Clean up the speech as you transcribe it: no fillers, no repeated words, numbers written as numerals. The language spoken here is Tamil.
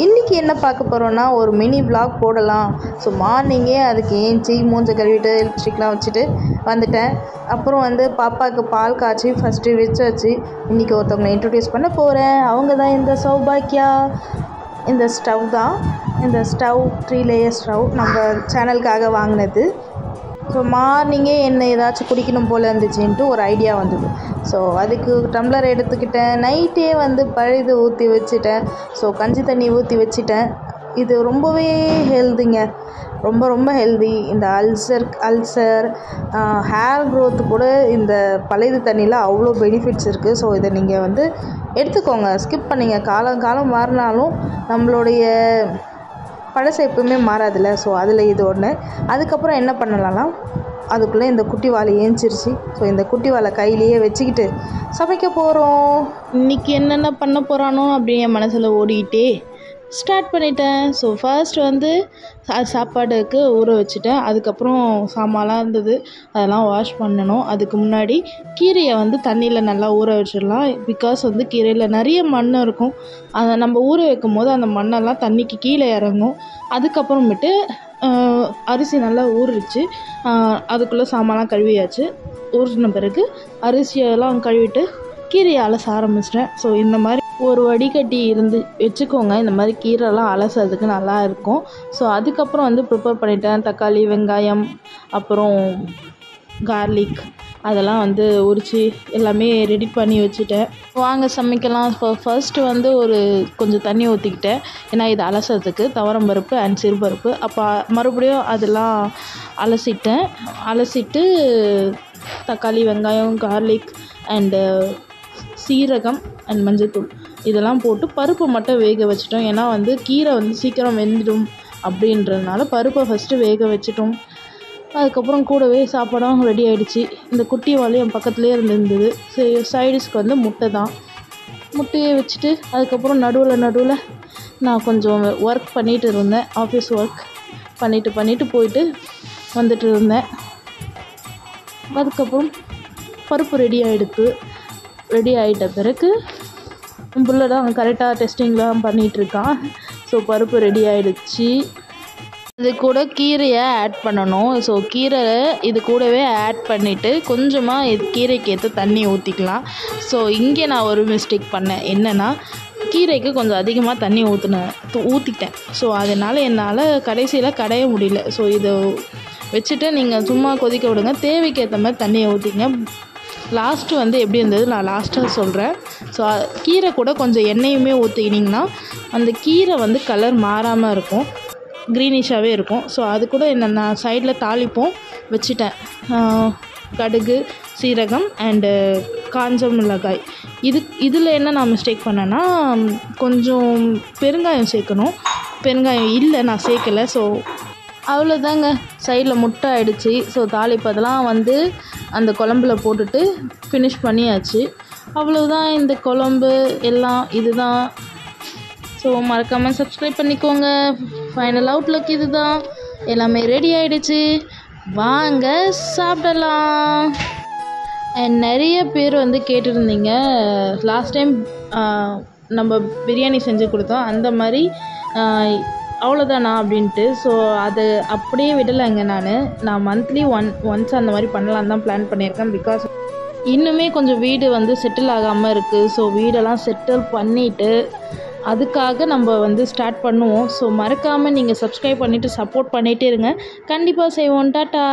இன்றைக்கி என்ன பார்க்க போகிறோன்னா ஒரு மினி vlog போடலாம். ஸோ மார்னிங்கே அதுக்கு ஏஞ்சி மூஞ்ச கழுவிட்டு லிப்ஸ்டிக்லாம் வச்சுட்டு வந்துட்டேன். அப்புறம் வந்து பாப்பாவுக்கு பால் காய்ச்சி ஃபஸ்ட்டு வச்சு இன்றைக்கி ஒருத்தவங்களை இன்ட்ரடியூஸ் பண்ண போகிறேன். அவங்க தான் இந்த சௌபாக்கியா. இந்த ஸ்டவ் தான், இந்த ஸ்டவ் 3 லேயர் ஸ்டவ் நம்ம சேனலுக்காக வாங்கினது. ஸோ மார்னிங்கே என்ன ஏதாச்சும் குடிக்கணும் போல் இருந்துச்சுன்ட்டு ஒரு ஐடியா வந்தது. ஸோ அதுக்கு டம்ளர் எடுத்துக்கிட்டேன். நைட்டே வந்து பழுது ஊற்றி வச்சுட்டேன். ஸோ கஞ்சி தண்ணி ஊற்றி வச்சுட்டேன். இது ரொம்பவே ஹெல்திங்க, ரொம்ப ரொம்ப ஹெல்தி. இந்த அல்சர் ஹேர் க்ரோத்து கூட இந்த பழைய தண்ணியில் அவ்வளோ பெனிஃபிட்ஸ் இருக்குது. ஸோ இதை நீங்கள் வந்து எடுத்துக்கோங்க, ஸ்கிப் பண்ணிங்க. காலம் மாறினாலும் நம்மளுடைய பழசை எப்பவுமே மாறாதில்ல. ஸோ அதில் இது ஒன்று. அதுக்கப்புறம் என்ன பண்ணலாம்னா, அதுக்குள்ளே இந்த குட்டி வாழை ஏஞ்சிருச்சு. ஸோ இந்த குட்டி வாழை கையிலேயே வச்சுக்கிட்டு சமைக்க போகிறோம். இன்றைக்கி என்னென்ன பண்ண போகிறானோ அப்படி என் மனசில் ஓடிக்கிட்டே ஸ்டார்ட் பண்ணிட்டேன். ஸோ ஃபர்ஸ்ட் வந்து சாப்பாடுக்கு ஊற வச்சுட்டேன். அதுக்கப்புறம் சாமான்லாம் இருந்தது, அதெல்லாம் வாஷ் பண்ணணும். அதுக்கு முன்னாடி கீரையை வந்து தண்ணியில் நல்லா ஊற வச்சிடலாம். பிகாஸ் வந்து கீரையில் நிறைய மண் இருக்கும். அதை நம்ம ஊற வைக்கும் போது அந்த மண்ணெல்லாம் தண்ணிக்கு கீழே இறங்கும். அதுக்கப்புறமேட்டு அரிசி நல்லா ஊறிச்சு. அதுக்குள்ளே சாமான்லாம் கழுவியாச்சு. ஊறின பிறகு அரிசியெல்லாம் கழுவிட்டு கீரையை அலச ஆரம்பிச்சிட்டேன். ஸோ இந்த மாதிரி ஒரு வடிகட்டி இருந்து வச்சுக்கோங்க. இந்த மாதிரி கீரைலாம் அலசுறதுக்கு நல்லா இருக்கும். ஸோ அதுக்கப்புறம் வந்து ப்ரிப்பேர் பண்ணிட்டேன். தக்காளி, வெங்காயம், அப்புறம் கார்லிக் அதெல்லாம் வந்து உரித்து எல்லாமே ரெடி பண்ணி வச்சுட்டேன். வாங்க சமைக்கலாம். ஃபர்ஸ்ட்டு வந்து கொஞ்சம் தண்ணி ஊற்றிக்கிட்டேன். ஏன்னா இது அலசுறதுக்கு துவரம் பருப்பு அண்ட் சிறுபருப்பு. அப்போ மறுபடியும் அதெல்லாம் அலசிட்டு தக்காளி, வெங்காயம், கார்லிக் அண்டு சீரகம் அண்ட் மஞ்சள்தூள் இதெல்லாம் போட்டு பருப்பை மட்டும் வேக வச்சிட்டோம். ஏன்னா வந்து கீரை வந்து சீக்கிரம் வெந்துடும் அப்படின்றதுனால பருப்பை ஃபஸ்ட்டு வேக வச்சிட்டோம். அதுக்கப்புறம் கூடவே சாப்பாடும் ரெடி ஆகிடுச்சு. இந்த குட்டி வாழை என் பக்கத்துலேயே இருந்தது. சைடிஷ்க்கு வந்து முட்டை தான். முட்டையை வச்சுட்டு அதுக்கப்புறம் நடுவில் நான் கொஞ்சம் ஒர்க் பண்ணிகிட்டு இருந்தேன். ஆஃபீஸ் ஒர்க் பண்ணிவிட்டு போயிட்டு வந்துட்டு இருந்தேன். அதுக்கப்புறம் பருப்பு ரெடி ஆகிட்ட பிறகு புள்ள தான் கரெக்டாக டெஸ்டிங்லாம் பண்ணிகிட்ருக்கான். ஸோ பருப்பு ரெடி ஆகிடுச்சு. இது கூட கீரையை ஆட் பண்ணணும். ஸோ கீரை இது கூடவே ஆட் பண்ணிவிட்டு கொஞ்சமாக இது கீரைக்கு ஏற்ற தண்ணி ஊற்றிக்கலாம். ஸோ இங்கே நான் ஒரு மிஸ்டேக் பண்ணேன். என்னென்னா, கீரைக்கு கொஞ்சம் அதிகமாக தண்ணி ஊற்றிட்டேன். ஸோ அதனால் என்னால் கடைசியில் கடைய முடியல. ஸோ இதை வச்சுட்டு நீங்கள் சும்மா கொதிக்க விடுங்க. தேவைக்கு ஏற்ற மாதிரி தண்ணியை ஊற்றிங்க. லாஸ்ட்டு வந்து எப்படி இருந்தது நான் லாஸ்ட்டாக சொல்கிறேன். ஸோ கீரை கூட கொஞ்சம் எண்ணெயுமே ஊற்றிக்கிட்டிங்கன்னா அந்த கீரை வந்து கலர் மாறாமல் இருக்கும், க்ரீனிஷாகவே இருக்கும். ஸோ அது கூட நான் சைடில் தாளிப்போம் வச்சுட்டேன். கடுகு, சீரகம் அண்டு காஞ்ச மிளகாய். இதில் என்ன நான் மிஸ்டேக் பண்ணேன்னா, கொஞ்சம் பெருங்காயம் சேர்க்கணும். பெருங்காயம் இல்லை, நான் சேர்க்கலை. ஸோ அவ்வளோதாங்க, சைடில் முட்டை ஆகிடுச்சி. ஸோ தாளிப்பதெல்லாம் வந்து அந்த குழம்புல போட்டுட்டு ஃபினிஷ் பண்ணியாச்சு. அவ்வளோதான் இந்த குழம்பு எல்லாம் இதுதான். ஸோ மறக்காமல் சப்ஸ்கிரைப் பண்ணிக்கோங்க. ஃபைனல் அவுட்லுக் இது தான். எல்லாமே ரெடி ஆகிடுச்சு, வாங்க சாப்பிடலாம். நிறைய பேர் வந்து கேட்டிருந்தீங்க, லாஸ்ட் டைம் நம்ம பிரியாணி செஞ்சு கொடுத்தோம் அந்த மாதிரி அவ்வளோதானா அப்படின்ட்டு. ஸோ அது அப்படியே விடலைங்க. நான் மந்த்லி ஒன்ஸ் அந்த மாதிரி பண்ணலான்னு தான் பிளான் பண்ணியிருக்கேன். பிகாஸ் இன்னுமே கொஞ்சம் வீடு வந்து செட்டில் ஆகாமல் இருக்குது. ஸோ வீடெல்லாம் செட்டில் பண்ணிவிட்டு அதுக்காக நம்ம வந்து ஸ்டார்ட் பண்ணுவோம். ஸோ மறக்காமல் நீங்கள் சப்ஸ்கிரைப் பண்ணிவிட்டு சப்போர்ட் பண்ணிகிட்டே இருங்க. கண்டிப்பாக செய்வோம். டாட்டா.